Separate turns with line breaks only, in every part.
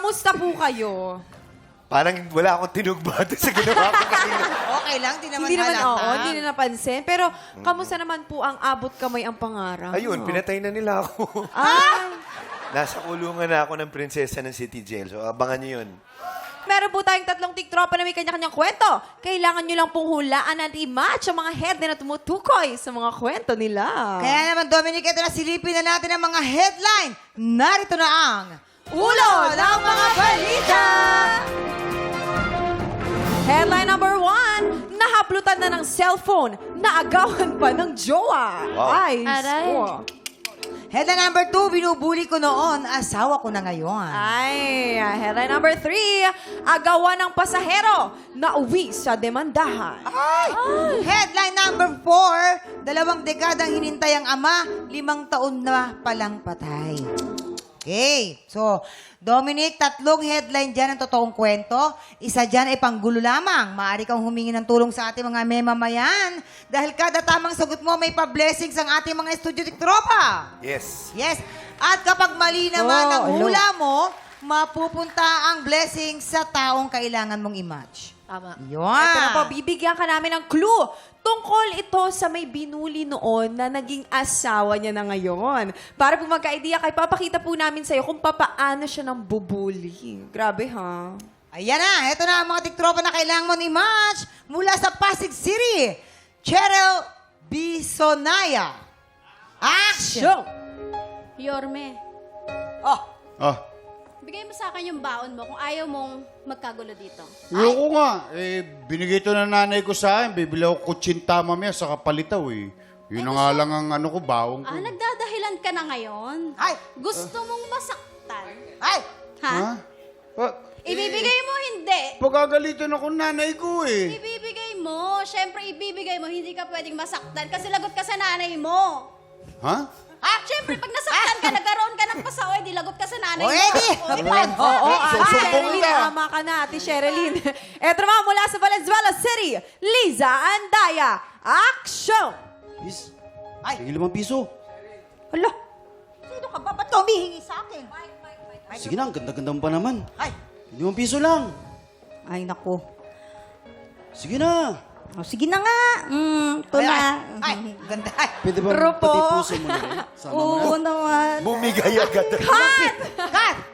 kamusta po kayo?
Parang wala akong tinugbato sa ginawa ko kanina.
Okay lang, di naman
Hindi naman,
halata.
oo, hindi na napansin. Pero, kamusta naman po ang abot kamay ang pangarap?
Ayun, pinatay na nila ako.
Ay!
Nasa kulungan na ako ng prinsesa ng City Jail. So, abangan niyo yun.
Meron po tayong tatlong tiktropa na may kanya-kanyang kwento. Kailangan nyo lang pong hulaan at i-match ang mga headline na tumutukoy sa mga kwento nila.
Kaya naman, Dominic, ito na silipin na natin ang mga headline. Narito na ang
Ulo ng mga balita! Headline number 1, nahaplutan na ng cellphone, naagawan pa ng jowa.
Wow.
Ay,
Aray.
oh.
Headline number 2, binubuli ko noon, asawa ko na ngayon.
Ay, headline number 3, agawan ng pasahero, nauwi sa demandahan.
Headline number 4, 2 dekadang hinintay ang ama, 5 taon na palang patay. Okay. So, Dominic, 3 headline dyan ang totoong kwento. Isa dyan ay panggulo lamang. Maaari kang humingi ng tulong sa ating mga memamayan dahil kada tamang sagot mo may pa-blessings ang ating mga studio tropa.
Yes.
Yes. At kapag mali naman ang
hello.
hula mo, mapupunta ang blessings sa taong kailangan mong i-match.
Tama.
Yun.
Ito na po, bibigyan ka namin ng clue. Tungkol ito sa may binuli noon na naging asawa niya na ngayon. Para po magka-idea kay papakita po namin sa'yo kung papaano siya nang bubuli. Grabe ha?
Ayan na, ito na ang mga tiktropa na kailangan mo i-match mula sa Pasig City. Cheryl Bisonaya. Action!
Show!
Yorme,
Oh,
Ah,
bigay mo sa akin yung baon mo kung ayaw mong magkagulo dito.
ayoko nga. Binigay ito ng nanay ko sa akin. Bibili ako kutsinta mamaya sa kapalitaw eh. Yun na nga lang ang ano ko, baong ko.
Nagdadahilan ka na ngayon?
Ay!
Gusto mong masaktan?
ay!
Ha?
Ha?
Ibibigay mo, hindi.
Pagagalitan ako ng nanay ko eh.
Ibibigay mo. Siyempre, ibibigay mo. Hindi ka pwedeng masaktan kasi lagot ka sa nanay mo.
Ha?
Siyempre, pag nasaktan ka, nagkaroon ka ng pasaway, di lagot ka sa nanay
O,
mo.
Eddie!
Oo, Ate
Susumbong
Sherilyn,
ka.
tama ka na, Ate Sherilyn. Eto naman mula sa Valenzuela City, Liza Andaya. Action!
Bis,
Ay!
sige 5 piso.
Hala,
Sino ka ba? Ba't ka humihingi sa akin?
Sige na, ang ganda-ganda mo pa naman.
Ay!
5 piso lang.
Ay, naku.
Sige na.
O, sige na nga. Ito na. Ay, ganda. Ay,
Pwede ba
Grupo.
pati puso mo na rin? Sama mo na.
oo naman.
Bumigay agad.
Cut!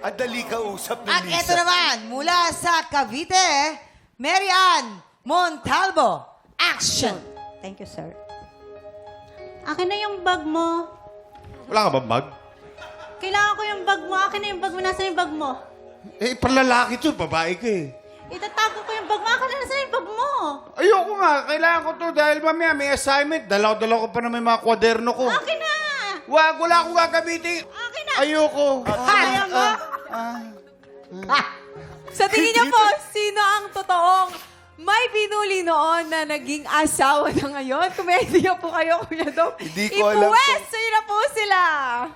At dali ka usap ng
At
Lisa.
ito naman, mula sa Cavite, Mary Ann Montalvo. Action! Thank you, sir.
Akin na yung bag mo.
Wala ka bang bag?
Kailangan ko yung bag mo. Akin na yung bag mo. Nasaan yung bag mo?
Panlalaki to, babae ka eh.
Itatago ko yung bag mo. Akin na nasaan yung bag mo?
Ayoko nga, kailangan ko to dahil mamaya may assignment. Dalaw-dalaw ko pa na may mga kwaderno ko.
Akin na!
Wala akong gagamitin.
Akin na!
Ayoko.
Kaya mo?
sa tingin niyo po, sino ang totoong may binuli noon na naging asawa na ngayon? Kung may idea po kayo, Kuya Dom,
Hindi ko alam
ipuwes sa'yo na po sila.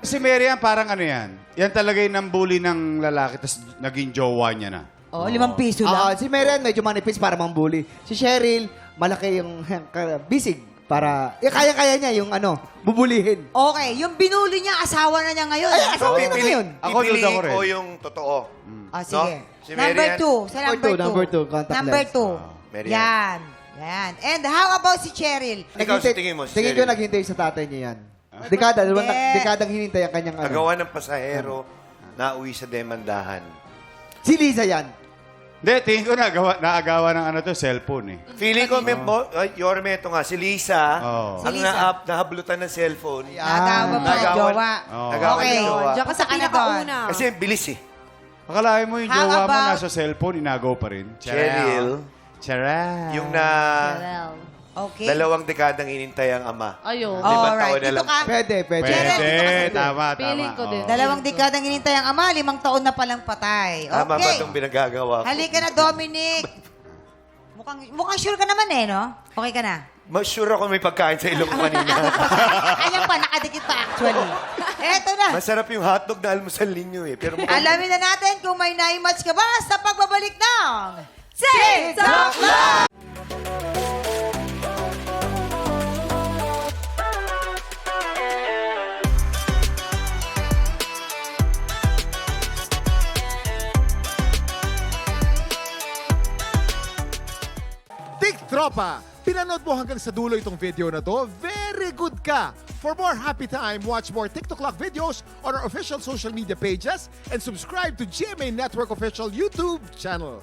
Si Mary Ann, parang ano yan? Yan talaga yung nambuli ng lalaki tapos naging jowa niya na.
Oh, 5 piso lang.
Si Meren medyo manipis para mambuli. Si Cheryl, malaki yung bisig para... kaya-kaya niya yung bubulihin.
Okay, yung binuli niya, asawa na niya ngayon.
Ay, asawa na ngayon.
Ako,
Pipiliin
duda ko rin.
ko yung totoo.
Ah, sige.
No? Si Mary
Number
Ann.
2. Sa number 2.
Contact
Number
lens.
2.
Mary
Yan. Yan. And how about si Cheryl?
Ikaw, sa tingin mo, si
Tingin ko
Cheryl.
naghintay sa tatay niya yan.
Hindi.
Dekadang hinintay ang kanyang
Agawan ng pasahero na uwi sa demandahan.
Si Liza yan.
Hindi, tingin ko naagawa ng cellphone eh.
Feeling ko, Yorme, ito nga, si Lisa,
Oo.
Si
ang
Lisa.
nahablutan ng cellphone.
Nagawa pa ng
Nagawan-
jowa.
Oo.
Nagawan
Okay.
ng jowa.
Diyan ka sa
Saan ka na
pinakauna.
Kasi bilis eh.
Akalain mo yung
How
jowa mo
about-
nasa cellphone, inagaw pa rin.
Cheryl,
Cheryl.
yung na
Okay.
2 dekadang inintay ang ama.
Ayun.
5
Alright.
taon na
Dito
lang.
ka.
Pwede.
Pwede,
Cheryl, dito ka sa-
tama.
Feeling ko din.
Oo.
2 dekadang hinintay ang ama, 5 taon na palang patay.
Tama ba
Okay.
itong pinagagawa ko?
Halika na, Dominic. Mukhang sure ka naman eh, no? Okay ka na?
Mas sure ako may pagkain sa ilong ko kanina.
Ayan pa, nakadikit pa actually. Eto na.
Masarap yung hotdog na almusal ninyo eh. Pero mukhang...
Alamin na natin kung may naimatch ka ba sa pagbabalik ng...
TikTok Live!
tropa, pinanood mo hanggang sa dulo itong video na to, very good ka! For more happy time, watch more TikTok Clock videos on our official social media pages and subscribe to GMA Network official YouTube channel.